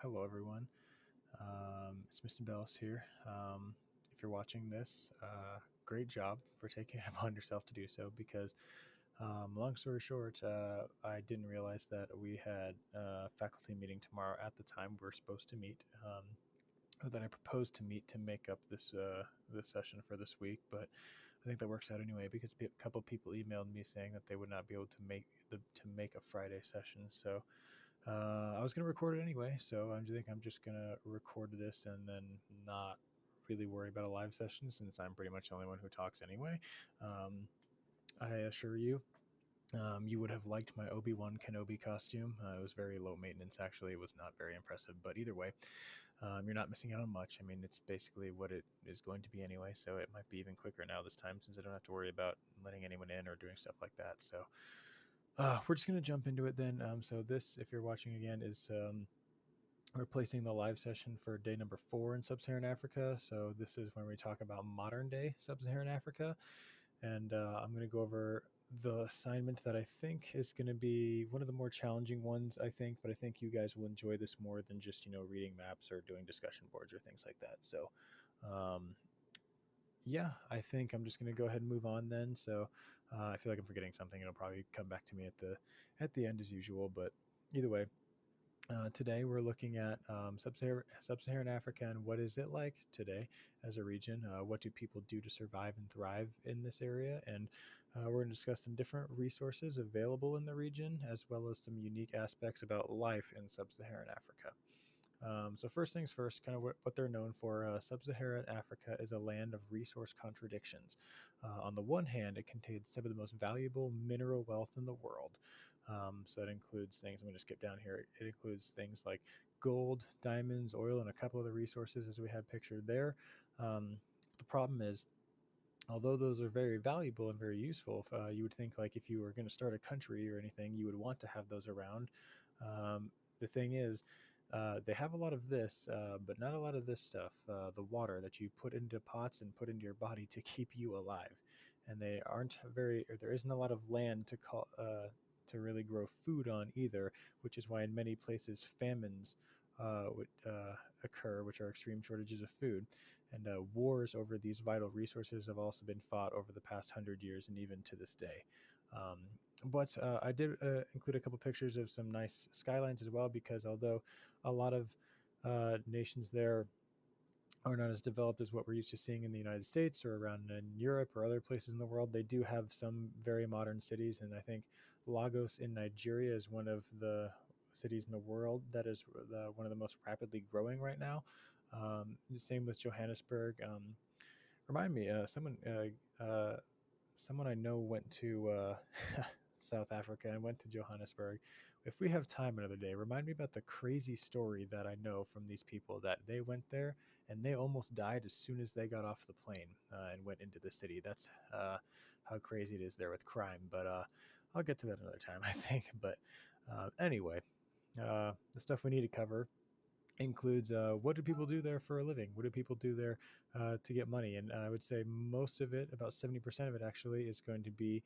Hello everyone. It's Mr. Bellis here. If you're watching this, great job for taking it upon yourself to do so because, long story short, I didn't realize that we had a faculty meeting tomorrow at the time we're supposed to meet. Or that I proposed to meet to make up this session for this week, but I think that works out anyway because a couple people emailed me saying that they would not be able to make a Friday session. So I was gonna record it anyway, so I think I'm just gonna record this and then not really worry about a live session since I'm pretty much the only one who talks anyway. Um, I assure you, you would have liked my Obi-Wan Kenobi costume. It was very low maintenance, actually. It was not very impressive, but either way, you're not missing out on much. I mean, it's basically what it is going to be anyway, so it might be even quicker now this time since I don't have to worry about letting anyone in or doing stuff like that. So we're just gonna jump into it then. So this, if you're watching again, is replacing the live session for day number 4 in Sub-Saharan Africa. So this is when we talk about modern day Sub-Saharan Africa, and I'm going to go over the assignment that I think is going to be one of the more challenging ones, I think, but I think you guys will enjoy this more than just reading maps or doing discussion boards or things like that. So um, yeah, I think I'm just going to go ahead and move on then. So I feel like I'm forgetting something. It'll probably come back to me at the end as usual, but either way, today we're looking at Sub-Saharan Africa and what is it like today as a region? What do people do to survive and thrive in this area? And we're going to discuss some different resources available in the region, as well as some unique aspects about life in Sub-Saharan Africa. So first things first, kind of what they're known for. Sub-Saharan Africa is a land of resource contradictions. On the one hand, it contains some of the most valuable mineral wealth in the world. So that includes things, I'm going to skip down here. It includes things like gold, diamonds, oil, and a couple other resources as we have pictured there. The problem is, although those are very valuable and very useful, you would think like if you were going to start a country or anything, you would want to have those around. The thing is, they have a lot of this, but not a lot of this stuff. The water that you put into pots and put into your body to keep you alive, and they aren't very, or there isn't a lot of land to really grow food on either, which is why in many places famines would occur, which are extreme shortages of food. And wars over these vital resources have also been fought over the past 100 years and even to this day. Um, but I did include a couple pictures of some nice skylines as well, because although a lot of nations there are not as developed as what we're used to seeing in the United States or around in Europe or other places in the world, they do have some very modern cities. And I think Lagos in Nigeria is one of the cities in the world that is one of the most rapidly growing right now. Same with Johannesburg. Remind me, someone I know went to South Africa and went to Johannesburg. If we have time another day, remind me about the crazy story that I know from these people that they went there and they almost died as soon as they got off the plane and went into the city. That's how crazy it is there with crime. But I'll get to that another time, I think. But anyway, the stuff we need to cover includes what do people do there for a living? What do people do there to get money? And I would say most of it, about 70% of it actually, is going to be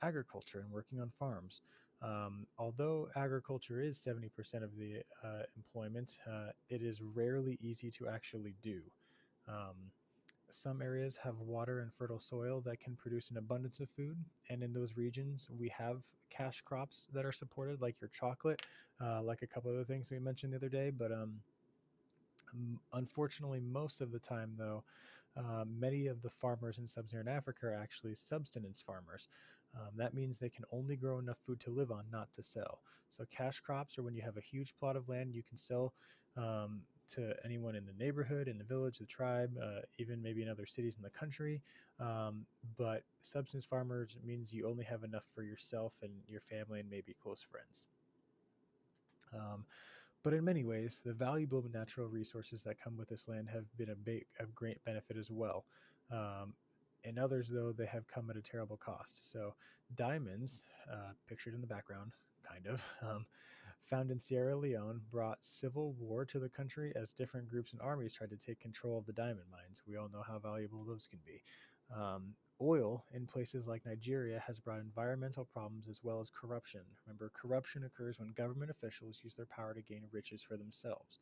agriculture and working on farms. Although agriculture is 70% of the employment, it is rarely easy to actually do. Um, some areas have water and fertile soil that can produce an abundance of food, and in those regions, we have cash crops that are supported, like your chocolate, like a couple other things we mentioned the other day. But unfortunately, most of the time, though, many of the farmers in sub-Saharan Africa are actually subsistence farmers. That means they can only grow enough food to live on, not to sell. So cash crops are when you have a huge plot of land you can sell to anyone in the neighborhood, in the village, the tribe, even maybe in other cities in the country. But subsistence farmers means you only have enough for yourself and your family and maybe close friends. Um, but in many ways, the valuable natural resources that come with this land have been of great benefit as well. Um, in others, though, they have come at a terrible cost. So, diamonds, pictured in the background, kind of, found in Sierra Leone, brought civil war to the country as different groups and armies tried to take control of the diamond mines. We all know how valuable those can be. Oil in places like Nigeria has brought environmental problems as well as corruption. Remember, corruption occurs when government officials use their power to gain riches for themselves.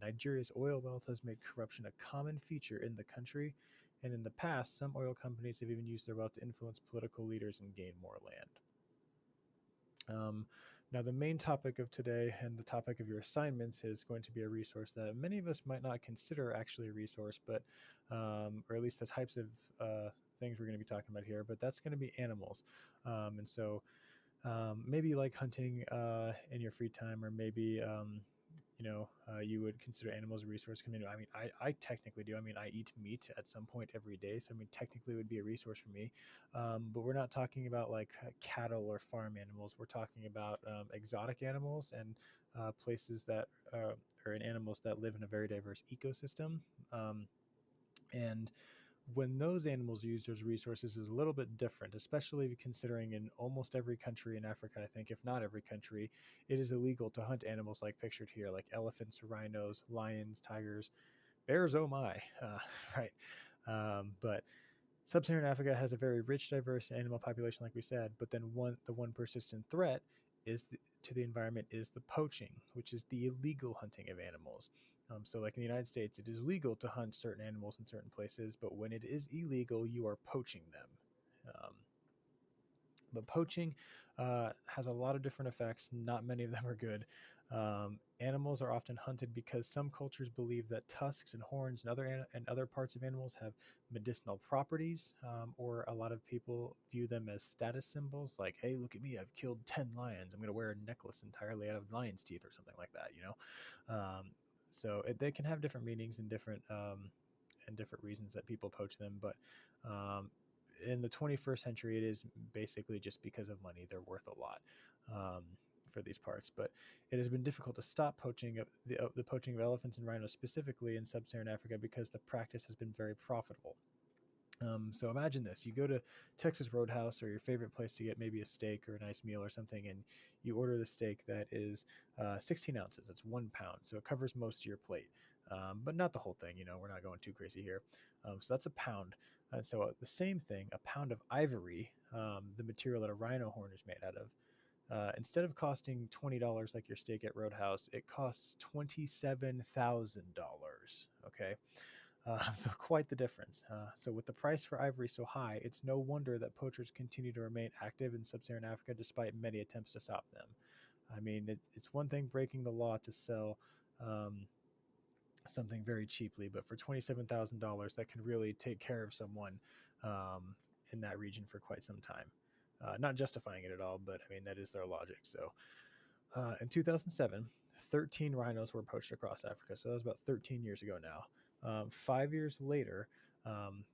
Nigeria's oil wealth has made corruption a common feature in the country, and in the past, some oil companies have even used their wealth to influence political leaders and gain more land. Um, Now, the main topic of today and the topic of your assignments is going to be a resource that many of us might not consider actually a resource, but or at least the types of things we're going to be talking about here. But that's going to be animals, and so maybe you like hunting in your free time, or maybe you would consider animals a resource. I mean, I technically do. I mean, I eat meat at some point every day, so I mean, technically it would be a resource for me. But we're not talking about like cattle or farm animals. We're talking about exotic animals and places that or in animals that live in a very diverse ecosystem. Um, and when those animals use those resources is a little bit different, especially considering in almost every country in Africa, I think, if not every country, it is illegal to hunt animals like pictured here, like elephants, rhinos, lions, tigers, bears, oh my, right. But Sub-Saharan Africa has a very rich, diverse animal population, like we said, but then the one persistent threat to the environment is the poaching, which is the illegal hunting of animals. So, like in the United States, it is legal to hunt certain animals in certain places, but when it is illegal, you are poaching them. Um, but poaching has a lot of different effects. Not many of them are good. Animals are often hunted because some cultures believe that tusks and horns and other parts of animals have medicinal properties, or a lot of people view them as status symbols. Like, hey, look at me! I've killed 10 lions. I'm going to wear a necklace entirely out of lion's teeth or something like that. They can have different meanings and different reasons that people poach them, but um, in the 21st century, it is basically just because of money. They're worth a lot for these parts, but it has been difficult to stop the poaching of elephants and rhinos specifically in sub-Saharan Africa because the practice has been very profitable. So imagine this: you go to Texas Roadhouse or your favorite place to get maybe a steak or a nice meal or something, and you order the steak that is 16 ounces. That's 1 pound, so it covers most of your plate, but not the whole thing. We're not going too crazy here. So that's a pound. And so the same thing, a pound of ivory, the material that a rhino horn is made out of. Instead of costing $20 like your steak at Roadhouse, it costs $27,000. Okay, so quite the difference. So with the price for ivory so high, it's no wonder that poachers continue to remain active in sub-Saharan Africa despite many attempts to stop them. I mean, it's one thing breaking the law to sell um, something very cheaply, but for $27,000, that can really take care of someone um, in that region for quite some time. Not justifying it at all, but I mean, that is their logic. So in 2007, 13 rhinos were poached across Africa. So that was about 13 years ago now. 5 years later, um,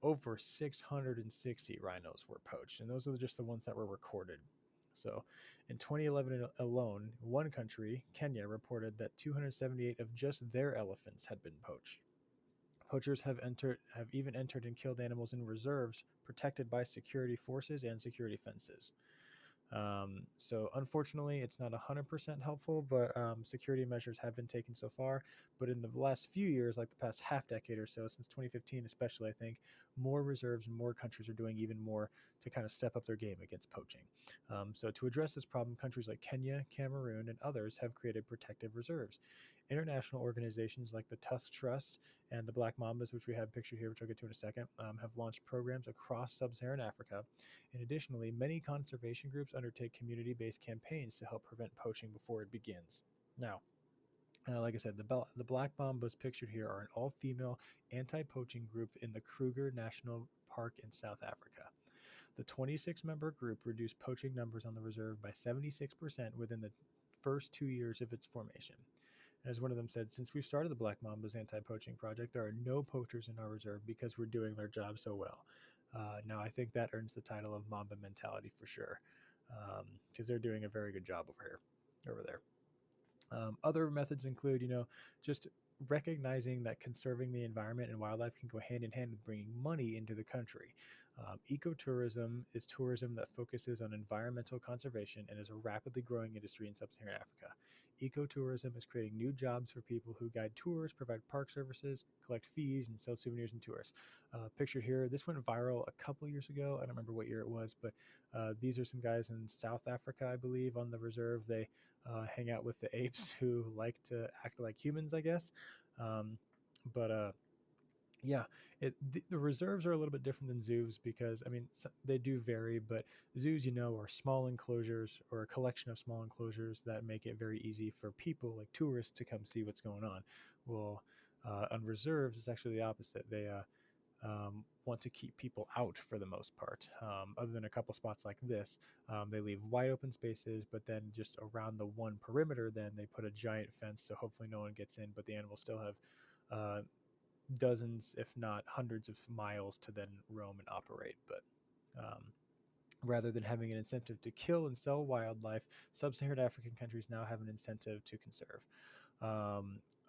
over 660 rhinos were poached, and those are just the ones that were recorded. So in 2011 alone, one country, Kenya, reported that 278 of just their elephants had been poached. Poachers have even entered and killed animals in reserves protected by security forces and security fences. So unfortunately, it's not 100% helpful, but security measures have been taken so far. But in the last few years, like the past half decade or so, since 2015 especially, I think more reserves and more countries are doing even more to kind of step up their game against poaching. So to address this problem, countries like Kenya, Cameroon, and others have created protective reserves. International organizations like the Tusk Trust and the Black Mambas, which we have pictured here, which I'll get to in a second, have launched programs across sub-Saharan Africa. And additionally, many conservation groups undertake community-based campaigns to help prevent poaching before it begins. Now, like I said, the Black Mambas pictured here are an all-female anti-poaching group in the Kruger National Park in South Africa. The 26-member group reduced poaching numbers on the reserve by 76% within the first 2 years of its formation. As one of them said, since we started the Black Mambas anti-poaching project, there are no poachers in our reserve because we're doing their job so well. Now, I think that earns the title of Mamba mentality for sure, because they're doing a very good job over there. Other methods include, just recognizing that conserving the environment and wildlife can go hand in hand with bringing money into the country. Ecotourism is tourism that focuses on environmental conservation and is a rapidly growing industry in sub-Saharan Africa. ecotourism is creating new jobs for people who guide tours, provide park services, collect fees, and sell souvenirs and tours. Pictured here, this went viral a couple years ago. I don't remember what year it was, but these are some guys in South Africa, I believe, on the reserve. They hang out with the apes who like to act like humans, I guess. Um, but yeah, the reserves are a little bit different than zoos because I mean they do vary, but zoos, are small enclosures or a collection of small enclosures that make it very easy for people like tourists to come see what's going on. Well, on reserves, it's actually the opposite. They want to keep people out for the most part. Other than a couple spots like this, they leave wide open spaces, but then just around the one perimeter, then they put a giant fence so hopefully no one gets in, but the animals still have dozens, if not hundreds of miles to then roam and operate. But rather than having an incentive to kill and sell wildlife, sub-Saharan African countries now have an incentive to conserve.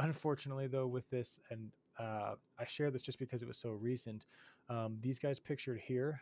Unfortunately, though, with this, and I share this just because it was so recent, these guys pictured here,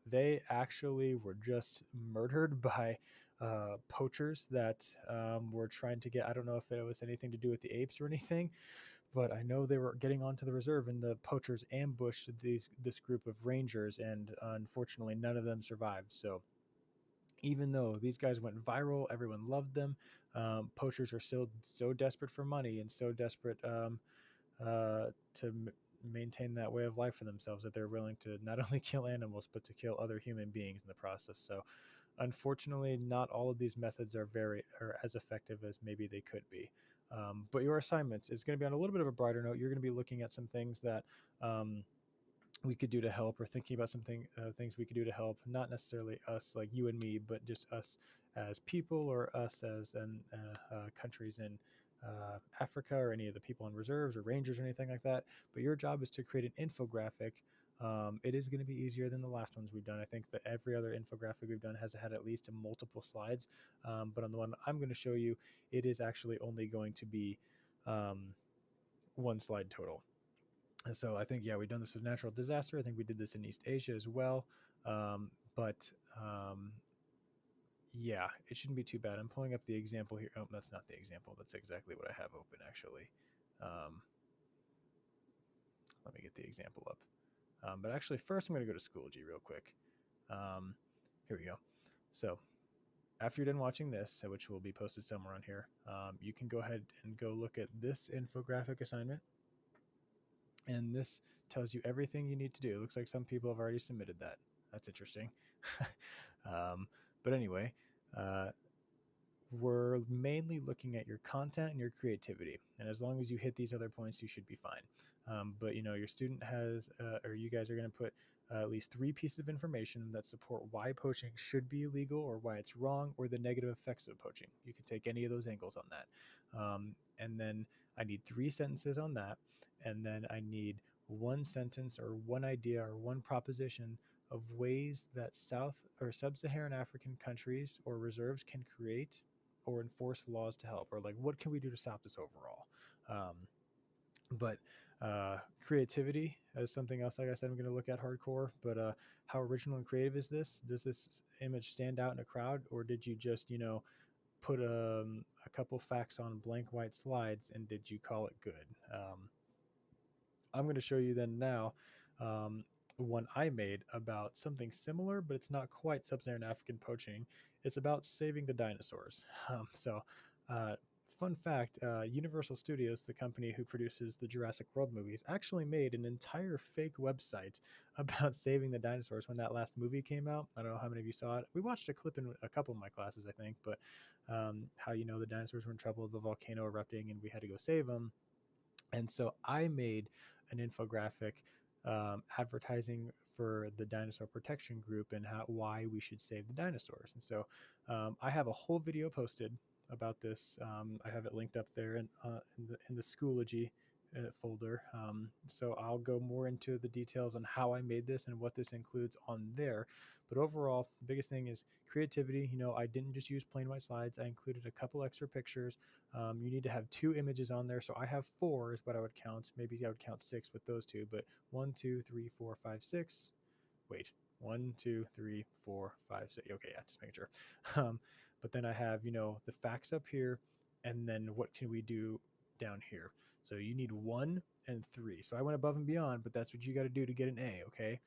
they actually were just murdered by poachers that were trying to get, I don't know if it was anything to do with the apes or anything, but I know they were getting onto the reserve, and the poachers ambushed this group of rangers, and unfortunately, none of them survived. So even though these guys went viral, everyone loved them. Poachers are still so desperate for money and so desperate to maintain that way of life for themselves that they're willing to not only kill animals but to kill other human beings in the process. So unfortunately, not all of these methods are as effective as maybe they could be. But your assignments is going to be on a little bit of a brighter note. You're going to be looking at some things that we could do to help, or thinking about things we could do to help, not necessarily us like you and me, but just us as people or us as countries in Africa or any of the people in reserves or rangers or anything like that. But your job is to create an infographic. It is going to be easier than the last ones we've done. I think that every other infographic we've done has had at least multiple slides, but on the one I'm going to show you, it is actually only going to be one slide total. And so I think, yeah, we've done this with natural disaster. I think we did this in East Asia as well. But yeah, it shouldn't be too bad. I'm pulling up the example here. Oh, that's not the example. That's exactly what I have open, actually. Um, Let me get the example up. But actually, first I'm going to go to Schoology real quick. Here we go. So after you're done watching this, which will be posted somewhere on here, you can go ahead and go look at this infographic assignment. And this tells you everything you need to do. It looks like some people have already submitted that. That's interesting. um, but anyway, uh, we're mainly looking at your content and your creativity. And as long as you hit these other points, you should be fine. But your student has, or you guys are going to put at least 3 pieces of information that support why poaching should be illegal or why it's wrong or the negative effects of poaching. You can take any of those angles on that. And then I need 3 sentences on that. And then I need 1 sentence or 1 idea or 1 proposition of ways that South or Sub-Saharan African countries or reserves can create or enforce laws to help, or like what can we do to stop this overall. But creativity is something else. Like I said, I'm going to look at hardcore. But how original and creative is this? Does this image stand out in a crowd, or did you just put a couple facts on blank white slides and did you call it good? I'm going to show you then now um, one I made about something similar, but it's not quite Sub-Saharan African poaching. It's about saving the dinosaurs. So, fun fact, Universal Studios, the company who produces the Jurassic World movies, actually made an entire fake website about saving the dinosaurs when that last movie came out. I don't know how many of you saw it. We watched a clip in a couple of my classes, I think, but how the dinosaurs were in trouble, the volcano erupting, and we had to go save them. And so I made an infographic advertising for the dinosaur protection group and why we should save the dinosaurs. And so I have a whole video posted about this. I have it linked up there in the Schoology folder. So I'll go more into the details on how I made this and what this includes on there. But overall, the biggest thing is creativity. I didn't just use plain white slides. I included a couple extra pictures. You need to have 2 images on there. So I have 4 is what I would count. Maybe I would count 6 with those 2, but 1, 2, 3, 4, 5, 6. Wait, 1, 2, 3, 4, 5, 6. Okay, yeah, just making sure. but then I have, the facts up here, and then what can we do down here. So you need 1 and 3. So I went above and beyond, but that's what you got to do to get an A, okay?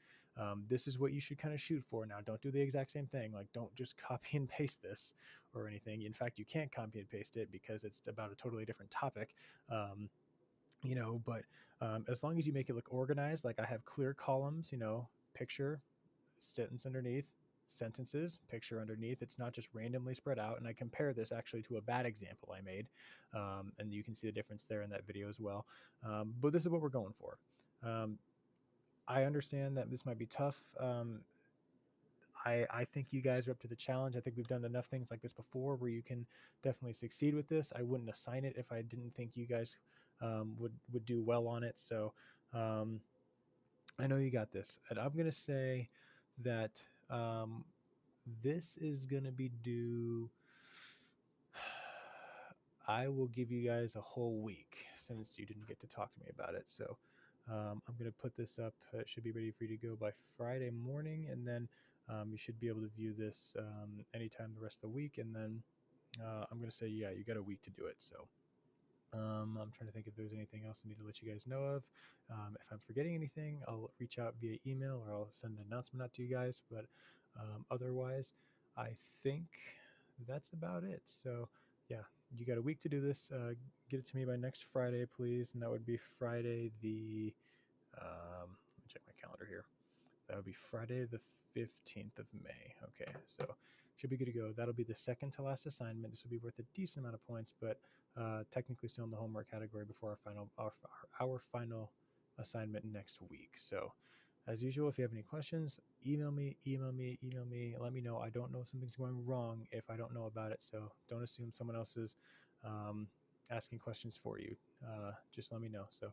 This is what you should kind of shoot for. Now, don't do the exact same thing. Like, don't just copy and paste this or anything. In fact, you can't copy and paste it because it's about a totally different topic. Um, but as long as you make it look organized, like I have clear columns, picture, sentence underneath, sentences, picture underneath. It's not just randomly spread out. And I compare this actually to a bad example I made. And you can see the difference there in that video as well. But this is what we're going for. I understand that this might be tough. I think you guys are up to the challenge. I think we've done enough things like this before where you can definitely succeed with this. I wouldn't assign it if I didn't think you guys would do well on it. So um, I know you got this. And I'm gonna say that this is gonna be due. I will give you guys a whole week since you didn't get to talk to me about it. So I'm going to put this up. It should be ready for you to go by Friday morning, and then you should be able to view this anytime the rest of the week. And then I'm going to say, yeah, you got a week to do it. So I'm trying to think if there's anything else I need to let you guys know of. If I'm forgetting anything, I'll reach out via email or I'll send an announcement out to you guys. But otherwise, I think that's about it. So, yeah, you got a week to do this. Get it to me by next Friday, please. And that would be Friday the, let me check my calendar here. That would be Friday the 15th of May. Okay, so should be good to go. That'll be the second to last assignment. This will be worth a decent amount of points, but technically still in the homework category before our final assignment next week. So as usual, if you have any questions, email me. Let me know. I don't know if something's going wrong if I don't know about it, so don't assume someone else is um, asking questions for you. Just let me know. So,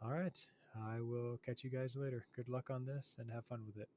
all right. I will catch you guys later. Good luck on this and have fun with it.